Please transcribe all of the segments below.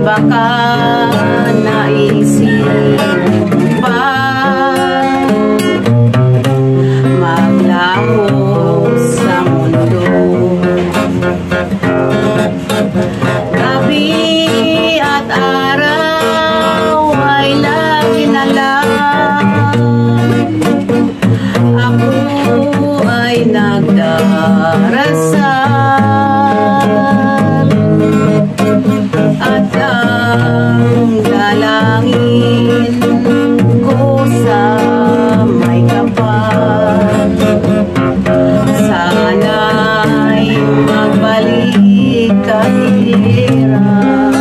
Baka naisip pa maglaho sa mundo. Gabi at araw ay lagi na lang ako ay nagdarasal at ang dalangin ko sa may kapal, sana'y magbalik at hirap.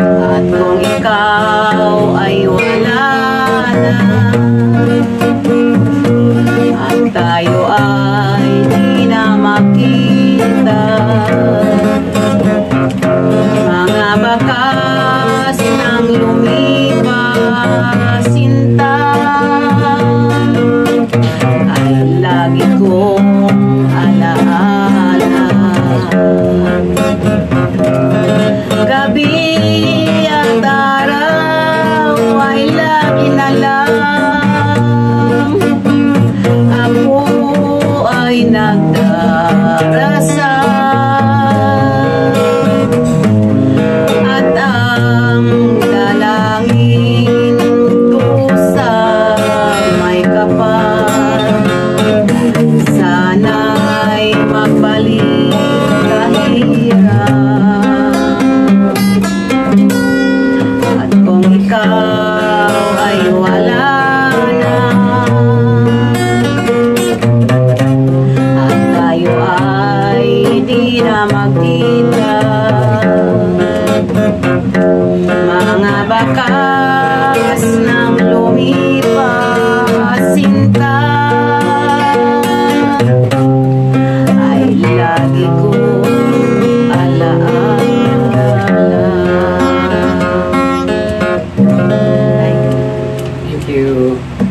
At kung ikaw ay wala na at tayo ay di na makita, mga bakas ng lumipas sinta ay lagi kong alaala. Gabi at araw ay lagi na lang ako ay nagdarasal at ang dalangin ko sa may kapal, sana'y magbalik kahirap. At kung ikaw ay wala na at tayo ay di na magkita, mga bakas ng lumipas sinta ay lagi kong alaala. Thank you.